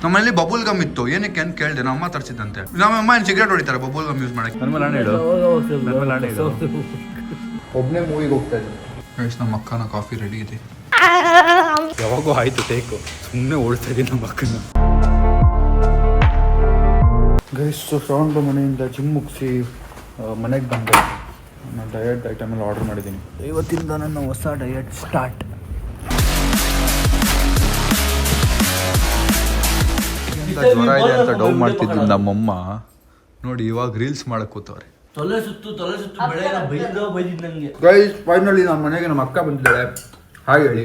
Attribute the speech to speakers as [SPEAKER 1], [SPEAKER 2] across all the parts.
[SPEAKER 1] ನಮ್ಮಲ್ಲಿ ಬಬುಲ್ ಗಮ್ ಇತ್ತು, ಏನಕ್ಕೆ ಅಂತ ಕೇಳಿದೆ. ನಮ್ಮ ಅಮ್ಮ ತರಿಸಿದಂತೆ. ನಮ್ಮಮ್ಮ ಏನು ಸಿಗರೇಟ್ ಹೊಡಿತಾರೆ ಬಬುಲ್ ಗಮ್ ಯೂಸ್ ಮಾಡಕ್ಕೆ. ಒಬ್ಬನೇ ಮೂವಿಗೆ ಹೋಗ್ತಾ ಇದ್ದೀನಿ. ನಮ್ಮ ಅಕ್ಕನ ಕಾಫಿ ರೆಡಿ ಇದೆ. ಯಾವಾಗೂ ಆಯ್ತು ಟೇಕು, ಸುಮ್ಮನೆ ಓಡಿಸ್ತಾ ಇದ್ದೀನಿ ನಮ್ಮ ಅಕ್ಕನ. ಗೈಸ್, ಶ್ರವಣ ಮನೆಯಿಂದ ಜಿಮ್ ಮುಗಿಸಿ ಮನೆಗೆ ಬಂದೆ. ನಾನು ಡಯಟ್ ಐಟಮೆಲ್ಲ ಆರ್ಡರ್ ಮಾಡಿದ್ದೀನಿ. ಇವತ್ತಿಂದ ನನ್ನ ಹೊಸ ಡಯಟ್ ಸ್ಟಾರ್ಟ್. ಜ್ವರ ಇದೆ ಅಂತ ಡೌ ಮಾಡ್ತಿದ್ದು ನಮ್ಮಮ್ಮ ನೋಡಿ ಇವಾಗ ರೀಲ್ಸ್ ಮಾಡಕ್ ಕೂತವ್ರೆ. ಗೈಸ್, ಫೈನಲಿ ನಮ್ಮ ಮನೆಗೆ ನಮ್ಮ ಅಕ್ಕ ಬಂದಿದ್ದಾಳೆ. ಹಾಯ್ ಹೇಳಿ.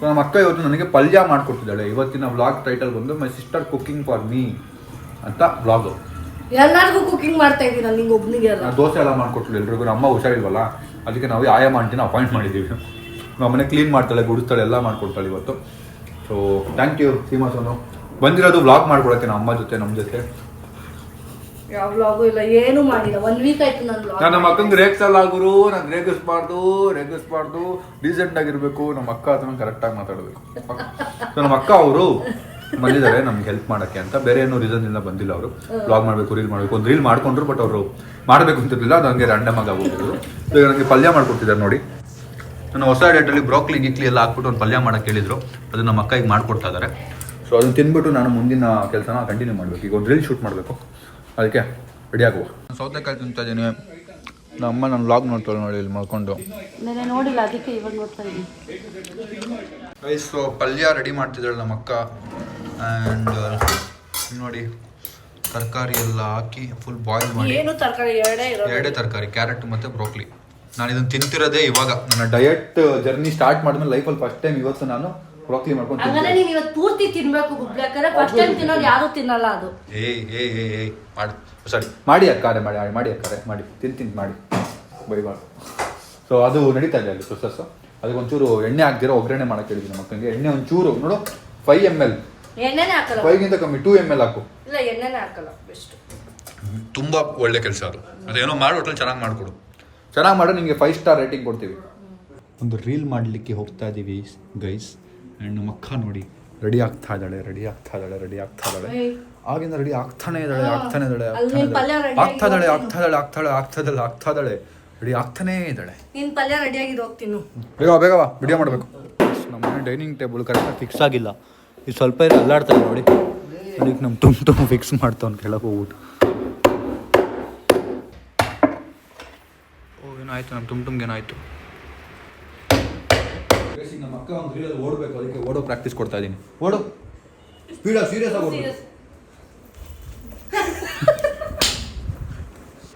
[SPEAKER 1] ನಮ್ಮ ಅಕ್ಕ ಇವತ್ತು ನನಗೆ ಪಲ್ಯ ಮಾಡ್ಕೊಡ್ತಿದ್ದಾಳೆ. ಇವತ್ತಿನ ವ್ಲಾಗ್ ಟೈಟಲ್ ಬಂದು my sister cooking for me ಅಂತ ವ್ಲಾಗ್.
[SPEAKER 2] ಎಲ್ಲರಿಗೂ ಕುಕಿಂಗ್ ಮಾಡ್ತಾ ಇದ್ದೀರಾ, ನಿಂಗೆ ಒಬ್ಬನಿಗೆ ಅಲ್ಲ.
[SPEAKER 1] ದೋಸೆ ಎಲ್ಲ ಮಾಡ್ಕೊಟ್ಲು ಎಲ್ರಿಗೂ. ನಮ್ಮ ಅಮ್ಮ ಹುಷಾರಿಲ್ವಲ್ಲ, ಅದಕ್ಕೆ ನಾವು ಆಯಮ್ಮ ಆಂಟಿನ ಅಪಾಯಿಂಟ್ ಮಾಡಿದ್ದೀವಿ. ನಮ್ಮ ಮನೆ ಕ್ಲೀನ್ ಮಾಡ್ತಾಳೆ, ಗುಡಿಸ್ತಾಳೆ, ಎಲ್ಲ ಮಾಡ್ಕೊಡ್ತಾಳೆ ಇವತ್ತು. So thank you Seema Sonu. ಬಂದಿರೋದು ವ್ಲಾಗ್ ಮಾಡ್ಕೊಡಕ್ಕೆ ನಮ್ಮ ಅಮ್ಮ ಜೊತೆ, ನಮ್ಮ ಜೊತೆ.
[SPEAKER 2] ಯಾವ ವ್ಲಾಗು ಇಲ್ಲ, ಏನು ಮಾಡಿಲ್ಲ. 1 ವೀಕ್ ಆಯ್ತು ನಾನು ವ್ಲಾಗ್.
[SPEAKER 1] ನಮ್ಮ ಅಕ್ಕಂಗೆ ರೇಗ್ಸಲ್ಲ ಗುರು, ನಾನು ರೇಗಿಸ್ಬಾರ್ದು, ಡೀಸೆಂಟ್ ಆಗಿರ್ಬೇಕು. ನಮ್ಮ ಅಕ್ಕ ಅದನ್ನ ಕರೆಕ್ಟಾಗಿ ಮಾತಾಡಬೇಕು. ಸೊ ನಮ್ಮ ಅಕ್ಕ ಅವರು ಬಂದಿದ್ದಾರೆ ನಮ್ಗೆ ಹೆಲ್ಪ್ ಮಾಡೋಕ್ಕೆ ಅಂತ. ಬೇರೆ ಏನೋ ರೀಸನ್ ಇಲ್ಲ ಬಂದಿಲ್ಲ ಅವರು. ವ್ಲಾಗ್ ಮಾಡಬೇಕು, ರೀಲ್ ಮಾಡಬೇಕು, ಒಂದು ರೀಲ್ ಮಾಡ್ಕೊಂಡ್ರು. ಬಟ್ ಅವರು ಮಾಡಬೇಕು ಅಂತಿರ್ಲಿಲ್ಲ, ಅದು ನನಗೆ ರ್ಯಾಂಡಮ್ ಆಗಿ ಆಗೋಗಿದ್ರು. ಈಗ ನನಗೆ ಪಲ್ಯ ಮಾಡ್ಕೊಡ್ತಿದ್ದಾರೆ ನೋಡಿ. ನನ್ನ ಹೊಸ ಡೇಟಲ್ಲಿ ಬ್ರೋಕ್ಲಿ ಗಿಕ್ಲಿ ಎಲ್ಲ ಹಾಕ್ಬಿಟ್ಟು ಒಂದು ಪಲ್ಯ ಮಾಡೋಕ್ಕೆ ಹೇಳಿದ್ರು. ಅದು ನಮ್ಮ ಅಕ್ಕ ಈಗ ಮಾಡ್ಕೊಡ್ತಾ ಇದ್ದಾರೆ. ಸೊ ಅದನ್ನು ತಿಂದ್ಬಿಟ್ಟು ನಾನು ಮುಂದಿನ ಕೆಲಸನ ಕಂಟಿನ್ಯೂ ಮಾಡಬೇಕು. ಈಗ ಒಂದು ರೀಲ್ ಶೂಟ್ ಮಾಡಬೇಕು, ಅದಕ್ಕೆ ರೆಡಿ ಆಗುವ. ಸೌತೆಕಾಯಿ ತಿಂತಾ ಇದ್ದೀನಿ. ನಮ್ಮ ಅಮ್ಮ ನನ್ನ ವ್ಲಾಗ್ ನೋಡ್ತಾಳೆ ನೋಡಿ, ಇಲ್ಲಿ ಮಾಡ್ಕೊಂಡು.
[SPEAKER 2] ನೋಡಿಲ್ಲ, ಅದಕ್ಕೆ ಇವಾಗ ನೋಡ್ತಾ ಇದ್ದೀನಿ.
[SPEAKER 1] ಸೊ ಪಲ್ಯ ರೆಡಿ ಮಾಡ್ತಿದ್ದಾಳೆ ನಮ್ಮ ಅಕ್ಕ. ಆ್ಯಂಡ್ ನೋಡಿ ತರಕಾರಿ ಎಲ್ಲ ಹಾಕಿ ಫುಲ್ ಬಾಯ್ಲ್ ಮಾಡಿ.
[SPEAKER 2] ಏನು ತರಕಾರಿ?
[SPEAKER 1] ಎರಡೇ ತರಕಾರಿ, ಕ್ಯಾರೆಟ್ ಮತ್ತು ಬ್ರೋಕ್ಲಿ. ನಾನು ಇದನ್ನು ತಿಂತಿರೋದೇ ಇವಾಗ. ನನ್ನ ಡಯಟ್ ಜರ್ನಿ ಸ್ಟಾರ್ಟ್ ಮಾಡಿದ್ಮೇಲೆ ಲೈಫಲ್ಲಿ ಫಸ್ಟ್ ಟೈಮ್ ಇವತ್ತು ನಾನು ಬ್ರೋಕ್ಲಿ ಮಾಡ್ಕೊಂಡು.
[SPEAKER 2] ಹಂಗಾದ್ರೆ ನೀನು ಇವತ್ತು ಪೂರ್ತಿ ತಿನ್ಬೇಕು ಗುಬ್ಲಾಕರೆ. ಫಸ್ಟ್ ಟೈಮ್ ತಿನ್ನೋದು ಯಾರು ತಿನ್ನಲ್ಲ ಅದು.
[SPEAKER 1] ಮಾಡಿ ಸಾರಿ ಮಾಡಿ ಅಕ್ಕಾರೆ ಮಾಡಿ ಅಕ್ಕಾರೆ ಮಾಡಿ ತಿಂತೀನಿ ಮಾಡಿ ಬೈಬಾರ್ದು. ಸೊ ಅದು ನಡೀತಾ ಇದೆ ಅಲ್ಲಿ ಪ್ರೊಸೆಸ್. ಅದಕ್ಕೆ ಒಂಚೂರು ಎಣ್ಣೆ ಹಾಕ್ದಿರೋ ಒಗ್ಗರಣೆ ಮಾಡಕ್ಕೆ ಹೇಳಿದ್ದೀನಿ ನಮ್ಮ ಮಕ್ಕಳಿಗೆ. ಎಣ್ಣೆ ಒಂಚೂರು ನೋಡು 5 ml.
[SPEAKER 2] ಎಣ್ಣೆನೇ ಹಾಕಲ್ಲ,
[SPEAKER 1] 5ಗಿಂತ ಕಮ್ಮಿ 2 ml ಹಾಕು.
[SPEAKER 2] ಇಲ್ಲ ಎಣ್ಣೆನೇ ಹಾಕಲ್ಲ, ಬೆಸ್ಟ್.
[SPEAKER 1] ತುಂಬಾ ಒಳ್ಳೆ ಕೆಲಸ ಅದು. ಅದೇನೋ ಮಾಡಿ ಒಟ್ಟಲ್ಲಿ ಚೆನ್ನಾಗಿ ಮಾಡಿಕೊಡು. ಚೆನ್ನಾಗಿ ಮಾಡೋ ನಿಮಗೆ 5 ಸ್ಟಾರ್ ರೇಟಿಂಗ್ ಕೊಡ್ತೀವಿ. ಒಂದು ರೀಲ್ ಮಾಡಲಿಕ್ಕೆ ಹೋಗ್ತಾ ಇದ್ದೀವಿ ಗೈಸ್. ಆ್ಯಂಡ್ ನಮ್ಮ ಅಕ್ಕ ನೋಡಿ ರೆಡಿ ಆಗ್ತಾ ಇದ್ದಾಳೆ. ಆಗಿಂದ ರೆಡಿ ಆಗ್ತಾನೆ ಇದ್ದಾಳೆ. ರೆಡಿ ಆಗ್ತಾನೇ ಇದ್ದಾಳೆ.
[SPEAKER 2] ನಿನ್ ಪಲ್ಯ ರೆಡಿ ಆಗಿದೆ, ಹೋಗ್ತೀನಿ.
[SPEAKER 1] ಬೇಗ ವಿಡಿಯೋ ಮಾಡಬೇಕು. ನಮ್ಮ ಮನೆ ಡೈನಿಂಗ್ ಟೇಬಲ್ ಕರೆಕ್ಟಾಗಿ ಫಿಕ್ಸ್ ಆಗಿಲ್ಲ. ಇದು ಸ್ವಲ್ಪ ಅಲ್ಲಾಡ್ತಾರೆ ನೋಡಿ. ಅದಕ್ಕೆ ನಮ್ಮ ತುಂಬ ಫಿಕ್ಸ್ ಮಾಡ್ತಾವ್ನು ಕೆಳಗೆ ಹೋಗ್ಬಿಟ್ಟು. ಏನಾಯ್ತು ನಮ್ಮ ತುಂಬ್ಗೆ ಏನಾಯ್ತು? ನಮ್ಮ ಅಕ್ಕ ಒಂದು ರೀಲಲ್ಲಿ ಓಡಬೇಕು, ಅದಕ್ಕೆ ಓಡೋ ಪ್ರಾಕ್ಟೀಸ್ ಕೊಡ್ತಾ ಇದ್ದೀನಿ. ಓಡು ಸ್ಪೀಡ, ಸೀರಿಯಸ್ ಆಗಿ ಓಡು.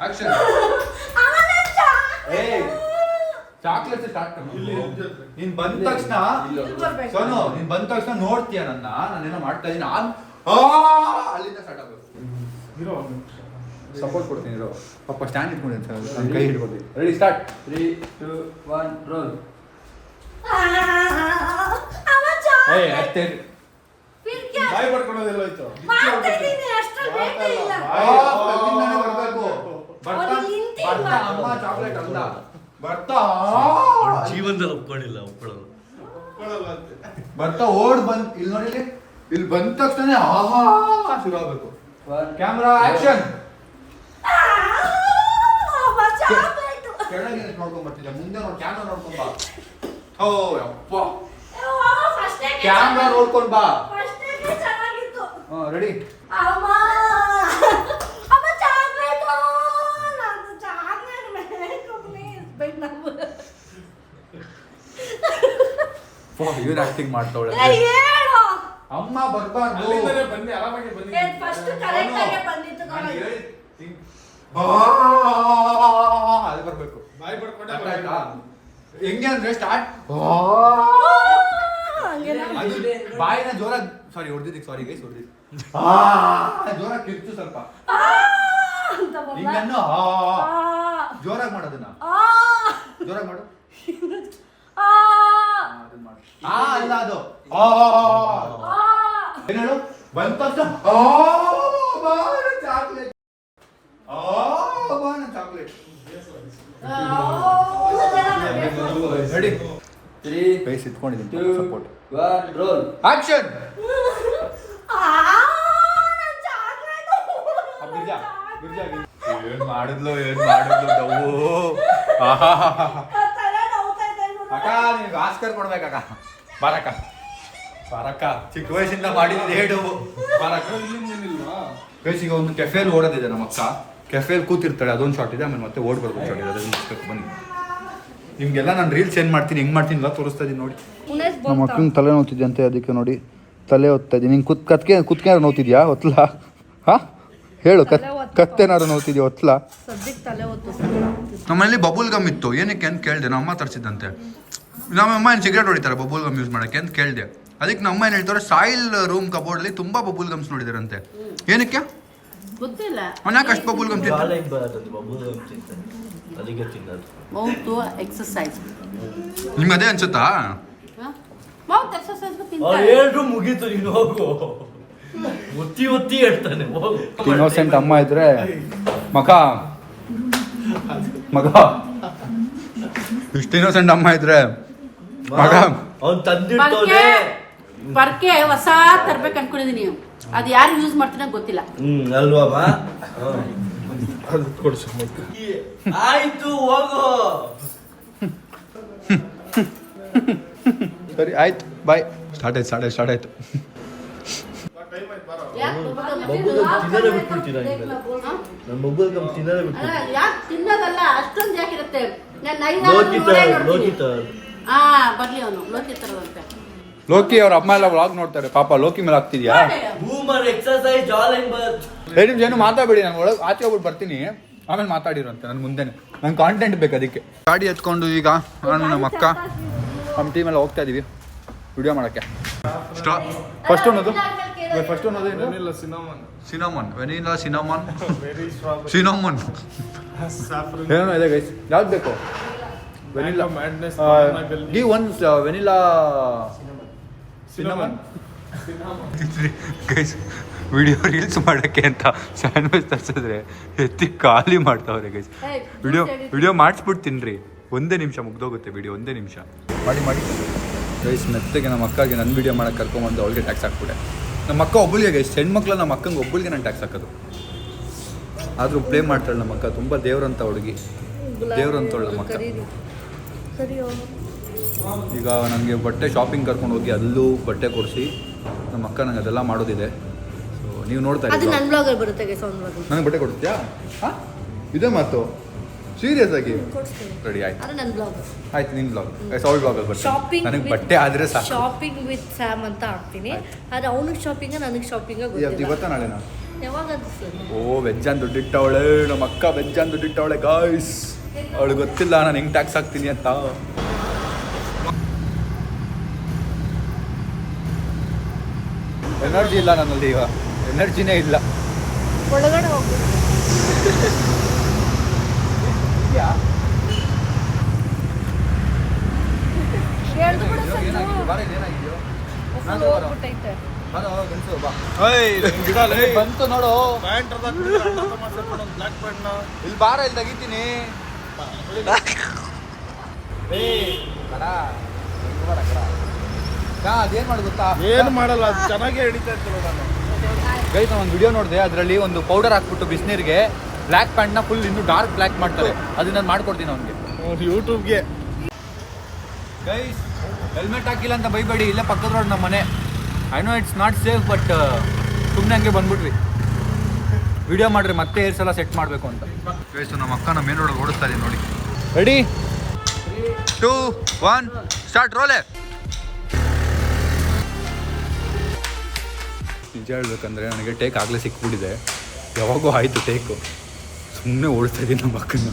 [SPEAKER 1] ಆಕ್ಷನ್. Chocolate start. ನೀನ್ ಬಂದ ತಕ್ಷಣ ಸೋನು, ನೀನ್ ಬಂದ ತಕ್ಷಣ ನೋಡ್ತೀಯ ನನ್ನ, ನಾನೇನೋ ಮಾಡ್ತಾ ಇದ್ದೀನಿ. ಅಲ್ಲಿಂದ ಸ್ಟಾರ್ಟ್ ಆಗಬೇಕು. ಸಪೋರ್ಟ್ ಕೊಡ್ತೀನಿ ಇರೋ. ಪಾಪ ಸ್ಟ್ಯಾಂಡ್ ಇಟ್ಕೊಂಡಿದ್ದೀನಿ ಸರ್, ನನ್ನ ಕೈ ಹಿಡ್ಕೊಳ್ತೀನಿ. Ready start. 3, 2, 1 ರೋಲ್. ಅಷ್ಟೇ ಬಾಯ್ ಪಡ್ಕೊಳ್ಳೋದೆಲ್ಲ ಆಯ್ತು. ಅಮ್ಮ ಚಾಕ್ಲೇಟ್ ಅಲ್ಲ ಬರ್ತಾ
[SPEAKER 3] ಜೀವನದಲ್ಲಿ ಒಪ್ಕೊಳ್ಳಲ್ಲ.
[SPEAKER 1] ಬರ್ತಾ ಓಡ್ ಬಂದ್ ಇಲ್ಲಿ ನೋಡಿ, ಇಲ್ಲಿ ಬಂದ ತಕ್ಷಣ ಶುರು ಆಗ್ಬೇಕು. Camera action. ಕೆಳಗೆ ನೋಡ್ಕೊಂಡ್ ಬರ್ತಿದ್ದೆ, ಮುಂದೆ ನೋಡಿ ಕ್ಯಾಮ್ರಾ ನೋಡ್ಕೊಂಡ್ ಬಾ. ಓ ಯಪ್ಪ, ಕ್ಯಾಮ್ರಾ ನೋಡ್ಕೊಂಡ್ ಬಾ. ರೆಡಿ. ಇವ್ರು ಆಕ್ಟಿಂಗ್ ಮಾಡ್ತಾವಳೆ. ಅಮ್ಮ ಬರ್ಬಾರ್ದು. ಅದು ಬರ್ಬೇಕು. ಹೆಂಗೆ ಅಂದ್ರೆ ಸ್ಟಾರ್ಟ್ ಬಾಯಿನ ಜೋರಾಗಿ, ಸಾರಿ ಹೊಡೆದಿದ್ದಕ್ಕೆ ಸಾರಿ ಗೈಸ್, ಹೊಡೆದಿದ್ದು ಜೋರಾಗಿ ಕಿರ್ಚು ಸ್ವಲ್ಪ. ಹಿಂಗನ್ನು ಜೋರಾಗಿ ಮಾಡೋದನ್ನ ಜೋರಾಗಿ ಮಾಡು. ಅಲ್ಲ ಅದು ಏನೇಳು ಬಂದ ತಕ್ಷಣ ಚಾಕ್ಲೇಟ್ ಚಾಕ್ಲೇಟ್. ರೆಡಿ. 3 ಕೈ ಸಿಟ್ಕೊಂಡಿದ್ದೀನಿ. ಸಪೋರ್ಟ್. 1 roll action. ಏನ್ ಮಾಡಿದ್ಲು ಡವ್ವು. ಅಕ್ಕ ನಿಮ್ಗೆ ಆಸ್ಕರ್ ಕೊಡ್ಬೇಕಕ್ಕ. ಬಾರಕ್ಕ ಚಿಕ್ಕ ವಯಸ್ಸಿಂದ ಮಾಡಿದ ಹೇಡು. ಈಗ ಒಂದು ಕೆಫೆಲ್ ಓಡೋದಿದೆ ನಮ್ಮ ಅಕ್ಕ. ಕೆಫೆಲ್ ಕೂತಿರ್ತಾಳೆ, ಅದೊಂದು ಶಾಟ್ ಇದೆ. ಆಮೇಲೆ ಮತ್ತೆ ಓಡ್ ಬರ್ಬೋದು ಶಾಟ್ ಇದೆ, ಅದನ್ನ ಮುಗಿಸ್ಬೇಕು ಬನ್ನಿ. ನಿಮ್ಗೆಲ್ಲ ನಾನು ರೀಲ್ಸ್ ಏನು ಮಾಡ್ತೀನಿ, ಹೆಂಗೆ ಮಾಡ್ತೀನಿ ಎಲ್ಲ ತೋರಿಸ್ತಾ ಇದ್ದೀನಿ ನೋಡಿ. ನಮ್ಮ ಅಕ್ಕನ ತಲೆ ನೋವ್ತಿದ್ದೆ ಅಂತೆ, ಅದಕ್ಕೆ ನೋಡಿ ತಲೆ ಹೊತ್ತಾ ಇದ್ದೀನಿ. ನಿಂಗೆ ಕುತ್ಕೆ ನೋವ್ತಿದ್ಯಾ ಹೊತ್ಲ? ಹಾಂ ಹೇಳು, ಕತ್ತೇನಾದ್ರು ನೋವ್ತಿದ್ಯಾ ಹೊತ್ಲ? ನಮ್ಮಲ್ಲಿ ಬಬುಲ್ ಗಮ್ ಇತ್ತು, ಏನಕ್ಕೆ ಅಂತ ಕೇಳಿದೆ. ನಮ್ಮ ಅಮ್ಮ ತರಿಸಿದ್ದಂತೆ. ನಮ್ಮಮ್ಮ ಏನು ಸಿಗರೇಟ್ ಹೊಡಿತಾರೆ ಬಬುಲ್ ಗಮ್ ಯೂಸ್ ಮಾಡೋಕ್ಕೆ ಅಂತ ಕೇಳಿದೆ. ಅದಕ್ಕೆ ನಮ್ಮ ಏನು ಹೇಳ್ತಾರೆ, ಸಾಯಿಲ್ ರೂಮ್ ಕಬೋರ್ಡಲ್ಲಿ ತುಂಬ ಬಬುಲ್ ಗಮ್ಸ್ ನೋಡಿದಾರಂತೆ. ಏನಕ್ಕೆ
[SPEAKER 2] ಗೊತ್ತಿಲ್ಲ.
[SPEAKER 1] ಅವನ್ಯಾಕೆ ಅಷ್ಟು ಬಬುಲ್ ಗಮ್ ತಿಂತಾರೆ?
[SPEAKER 2] Mouth exercise.
[SPEAKER 1] ನಿಮ್ಗೆ ಅದೇ ಅನ್ಸುತ್ತಾ?
[SPEAKER 2] ಮೌತ್ ಎಕ್ಸರ್ಸೈಸ್
[SPEAKER 3] ಹೇಳ್ರು ಮುಗೀತು, ನೀನು ಹೋಗು. ಒತ್ತಿ ಹೇಳ್ತಾನೆ ಹೋಗು.
[SPEAKER 1] ಇನ್ನೋಸೆಂಟ್ ಅಮ್ಮ ಇದ್ರೆ ಮಗ ಇಷ್ಟು ಇನ್ನೋಸೆಂಟ್ ಅಮ್ಮ ಇದ್ರೆ ಮಗ
[SPEAKER 3] ಅವ್ನು ತಂದಿಟ್ಟೋನೆ.
[SPEAKER 2] ಪರ್ಕೆ ಹೊಸ ತರ್ಬೇಕು ಅನ್ಕೊಂಡಿದೀನಿ. ಅದು ಯಾರು ಯೂಸ್ ಮಾಡ್ತೀನ ಗೊತ್ತಿಲ್ಲ.
[SPEAKER 3] ಅಲ್ವಾ ಆಯ್ತು ಹೋಗು.
[SPEAKER 1] ಸರಿ ಆಯ್ತು ಬಾಯ್. ಸ್ಟಾರ್ಟ್ ಆಯ್ತು.
[SPEAKER 2] ತಿನ್ನೋದಲ್ಲ ಅಷ್ಟೊಂದು ಯಾಕಿರುತ್ತೆ. ಬರ್ಲಿ ಅವನು ಲೋಕಿ ತರೋದಂತೆ.
[SPEAKER 1] ಲೋಕಿ ಅವ್ರ ಅಮ್ಮ ಎಲ್ಲ ವ್ಲಾಗ್ ನೋಡ್ತಾರೆ ಪಾಪ. ಲೋಕಿ ಮೇಲೆ ಆಗ್ತಿದ್ಯಾ? ಏನು ಮಾತಾಡಬೇಡಿ, ನಾನು ಒಳಗೆ ಆಚೆ ಹೋಗ್ಬಿಟ್ಟು ಬರ್ತೀನಿ, ಆಮೇಲೆ ಮಾತಾಡಿರಂತೆ ನನ್ನ ಮುಂದೆನೆ. ನಂಗೆ ಕಾಂಟೆಂಟ್ ಬೇಕು, ಅದಕ್ಕೆ ಗಾಡಿ ಎತ್ಕೊಂಡು ಈಗ ನಾನು ನಮ್ಮ ಅಕ್ಕ ನಮ್ಮ ಟೀಮೆಲ್ಲ ಹೋಗ್ತಾ ಇದೀವಿ ವಿಡಿಯೋ ಮಾಡೋಕ್ಕೆ. ಫಸ್ಟ್ ಅನ್ನೋದು ಸಿನಮನ್ ಏನೋ ಇದೆ ಗೈಸ್. ಯಾವ್ದು ಬೇಕು? Vanilla D one vanilla cinnamon guys. Video reels ಮಾಡೋಕ್ಕೆ ಅಂತ ಸ್ಯಾಂಡ್ವಿಚ್ ತರಿಸಿದ್ರೆ ಎತ್ತಿ ಖಾಲಿ ಮಾಡ್ತಾವ್ರೆ ಗೈಸ್. ವಿಡಿಯೋ ಮಾಡಿಸ್ಬಿಡ್ತೀನಿ. ಒಂದೇ ನಿಮಿಷ ಮುಗ್ದೋಗುತ್ತೆ ವಿಡಿಯೋ, ಒಂದೇ ನಿಮಿಷ ಮಾಡಿ ಗೈಸ್. ಮೆತ್ತಗೆ ನಮ್ಮ ಅಕ್ಕಗೆ ನನ್ನ ವಿಡಿಯೋ ಮಾಡೋಕ್ಕೆ ಕರ್ಕೊಂಬಂದು ಅವಳಿಗೆ ಟ್ಯಾಕ್ಸ್ ಹಾಕ್ಬಿಟ್ಟೆ. ನಮ್ಮ ಅಕ್ಕ ಒಬ್ಬಳಿಗೆ ಗೈಸ್, ಹೆಣ್ಮಕ್ಳು ನಮ್ಮ ಅಕ್ಕಂಗೆ ಒಬ್ಬಳಿಗೆ ನಾನು ಟ್ಯಾಕ್ಸ್ ಹಾಕೋದು. ಆದರೂ ಪ್ಲೇ ಮಾಡ್ತಾಳೆ ನಮ್ಮ ಅಕ್ಕ. ತುಂಬ ದೇವ್ರಂತ ಹುಡುಗಿ, ದೇವ್ರಂತವಳು ನಮ್ಮ ಅಕ್ಕ. ಈಗ ನನಗೆ ಬಟ್ಟೆ ಶಾಪಿಂಗ್ ಕರ್ಕೊಂಡು ಹೋಗಿ ಅಲ್ಲೂ ಬಟ್ಟೆ ಕೊಡಿಸಿ ನಮ್ಮ ಅಕ್ಕ ನಂಗೆ ಅದೆಲ್ಲ ಮಾಡೋದಿದೆ. ಸೊ ನೀವು ನೋಡ್ತಾ ಇದ್ದೀವಿ. ನನಗೆ ಬಟ್ಟೆ ಕೊಡ್ತೀಯಾ? ಹಾಂ ಇದೇ ಮಾತು ಸೀರಿಯಸ್ ಆಗಿ ರೆಡಿ ಆಯ್ತು. ಆಯ್ತು ನಿನ್ನ ಬ್ಲಾಗ್ ಅವಳ ಬ್ಲಾಗಲ್ಲಿ ಬರ್ತೀನಿ. ನನಗೆ ಬಟ್ಟೆ ಆದರೆ ಸಾಕು.
[SPEAKER 2] ಶಾಪಿಂಗ್ ವಿತ್ ಸ್ಯಾಮ್ ಅಂತ ಹಾಕ್ತೀನಿ. ಆದರೆ ಅವನಿಗೆ ಶಾಪಿಂಗ ನನಗೆ ಶಾಪಿಂಗ
[SPEAKER 1] ಇವತ್ತ ನಾಳೆ ನಾನು
[SPEAKER 2] ಯಾವಾಗ?
[SPEAKER 1] ವೆಜ್ ಅಂತ ದುಡ್ಡಿಟ್ಟವಳೆ ನಮ್ಮ ಅಕ್ಕ, ವೆಜ್ ಅಂತ ದುಡ್ಡಿಟ್ಟವಳೆ ಗಾಯ್ಸ್. ಅವಳಿಗೆ ಗೊತ್ತಿಲ್ಲ ನಾನು ಹೆಂಗೆ ಟ್ಯಾಕ್ಸ್ ಹಾಕ್ತೀನಿ ಅಂತ. ಎನರ್ಜಿ ಇಲ್ಲ ನನ್ನಲ್ಲಿ, ಈಗ ಎನರ್ಜಿನೇ ಇಲ್ಲ.
[SPEAKER 2] ಒಳಗಡೆ ಹೋಗಿ
[SPEAKER 1] ಬಂತು ನೋಡು. ಇಲ್ಲಿ ಬಾರ, ಇಲ್ಲಿ ತೆಗಿತೀನಿ. ಅದೇನ್ ಮಾಡು ಗೊತ್ತಾ?
[SPEAKER 4] ಏನು ಮಾಡಲ್ಲ, ಚೆನ್ನಾಗಿ ಹಿಡಿತಾ ಇರ್ತಾರೆ. ನಾನು
[SPEAKER 1] ಗೈಸ್ ಒಂದು ವಿಡಿಯೋ ನೋಡಿದೆ, ಅದರಲ್ಲಿ ಒಂದು ಪೌಡರ್ ಹಾಕ್ಬಿಟ್ಟು ಬಿಸಿನೀರಿಗೆ ಬ್ಲ್ಯಾಕ್ ಪ್ಯಾಂಟ್ನ ಫುಲ್ ಇನ್ನೂ ಡಾರ್ಕ್ ಬ್ಲ್ಯಾಕ್ ಮಾಡ್ತಾರೆ. ಅದನ್ನ ನಾನು ಮಾಡ್ಕೊಡ್ತೀನಿ ಅವನಿಗೆ
[SPEAKER 4] ಯೂಟ್ಯೂಬ್ಗೆ.
[SPEAKER 1] ಗೈಸ್ ಹೆಲ್ಮೆಟ್ ಹಾಕಿಲ್ಲ ಅಂತ ಬೈಬೇಡಿ, ಇಲ್ಲೇ ಪಕ್ಕದ ರೋಡ್ ನಮ್ಮ ಮನೆ. I know it's not safe, but ಸುಮ್ಮನೆ ಹಂಗೆ ಬಂದ್ಬಿಟ್ವಿ. ವಿಡಿಯೋ ಮಾಡ್ರಿ, ಮತ್ತೆ ಏರ್ ಸಲ ಸೆಟ್ ಮಾಡಬೇಕು ಅಂತ. ಗೈಸ್ ನಮ್ಮ ಅಕ್ಕ ನಮ್ಮ ಮೇನ್ ರೋಡಲ್ಲಿ ಓಡಿಸ್ತಾ ಇದೀನಿ ನೋಡಿ. ರೆಡಿ 2 1 ಸ್ಟಾರ್ಟ್ ರೋಲೆ. ನಿಜ ಹೇಳ್ಬೇಕಂದ್ರೆ ನನಗೆ ಟೇಕ್ ಆಗಲೇ ಸಿಕ್ಬಿಟ್ಟಿದೆ. ಯಾವಾಗೂ ಆಯಿತು ಟೇಕು, ಸುಮ್ಮನೆ ಓಡಿಸ್ತಾ ಇದ್ದೀನಿ ನಮ್ಮ ಅಕ್ಕನ.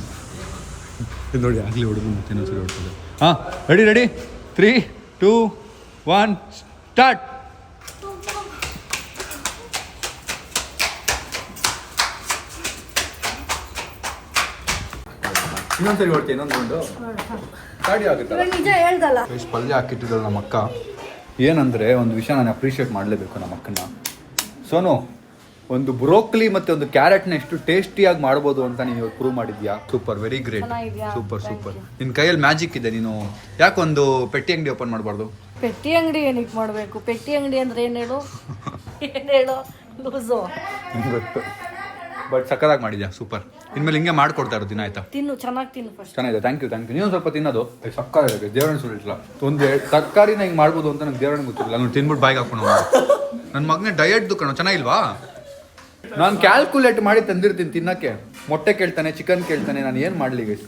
[SPEAKER 1] ನೋಡಿ ಆಗಲಿ ಹೊಡೆದು ಮತ್ತೆ ಇನ್ನೊಂದ್ಸರಿ ಹೊಡ್ತದೆ. ಹಾಂ ರೆಡಿ 3 2 1 ಸ್ಟಾರ್ಟ್. ಇನ್ನೊಂದ್ಸರಿ ಹೊಡ್ತೀನಿ, ಇನ್ನೊಂದು ಗಾಡಿ ಆಗುತ್ತೆ.
[SPEAKER 2] ನಿಜ ಹೇಳ್ದಲ್ಲ.
[SPEAKER 1] ಪಲ್ಯ ಹಾಕಿಟ್ಟಿದ್ದಳು ನಮ್ಮ ಅಕ್ಕ. ಏನಂದರೆ ಒಂದು ವಿಷಯ ನಾನು ಅಪ್ರಿಷಿಯೇಟ್ ಮಾಡಲೇಬೇಕು ನಮ್ಮ ಅಕ್ಕನ. ಸೋನು, ಒಂದು ಬ್ರೋಕ್ಲಿ ಮತ್ತು ಒಂದು ಕ್ಯಾರೆಟ್ನ ಎಷ್ಟು ಟೇಸ್ಟಿಯಾಗಿ ಮಾಡ್ಬೋದು ಅಂತ ನೀವು ಪ್ರೂವ್ ಮಾಡಿದ್ಯಾ. Super, very great, super. ನಿನ್ನ ಕೈಯಲ್ಲಿ ಮ್ಯಾಜಿಕ್ ಇದೆ. ನೀನು ಯಾಕೊಂದು ಪೆಟ್ಟಿ ಅಂಗಡಿ ಓಪನ್ ಮಾಡಬಾರ್ದು?
[SPEAKER 2] ಪೆಟ್ಟಿ ಅಂಗಡಿ ಏನಕ್ಕೆ ಮಾಡಬೇಕು? ಪೆಟ್ಟಿ ಅಂಗಡಿ ಅಂದ್ರೆ ಏನು ಹೇಳು ಲೂಸು.
[SPEAKER 1] ಗೊತ್ತು, ಬಟ್ ಸಕ್ಕತ್ತಾಗಿ ಮಾಡಿದ್ಯಾ, ಸೂಪರ್. ಇನ್ಮೇಲೆ ಹಿಂಗೆ ಮಾಡ್ಕೊಡ್ತಾ ಇರೋದು ದಿನ ಆಯ್ತಾ.
[SPEAKER 2] ತಿನ್ನು, ಚೆನ್ನಾಗಿ ತಿನ್ನು ಫಸ್ಟ್.
[SPEAKER 1] ಚೆನ್ನಾಗಿದೆ, ಥ್ಯಾಂಕ್ ಯು. ನೀವು ಸ್ವಲ್ಪ ತಿನ್ನೋದು ಸಕ್ಕತ್ತಾಗಿದೆ. ದೇವರನ್ನ ಸುಳಿಲ್ಲ ಒಂದು ತರಕಾರಿನ ಹಿಂಗೆ ಮಾಡ್ಬೋದು ಅಂತ ನಂಗೆ ದೇವರನ್ನ ಗೊತ್ತಿಲ್ಲ. ನಾನು ತಿನ್ಬಿಟ್ಟು ಬಾಯಿಗೆ ಹಾಕೊಂಡು ನನ್ನ ಮಗನೇ ಡಯಟ್ ಕಣೋ, ಚೆನ್ನಾಗಿಲ್ವಾ? ನಾನು ಕ್ಯಾಲ್ಕುಲೇಟ್ ಮಾಡಿ ತಂದಿರ್ತೀನಿ ತಿನ್ನಕ್ಕೆ. ಮೊಟ್ಟೆ ಕೇಳ್ತಾನೆ, ಚಿಕನ್ ಕೇಳ್ತಾನೆ, ನಾನು ಏನು ಮಾಡಲಿ ಗೈಸ್?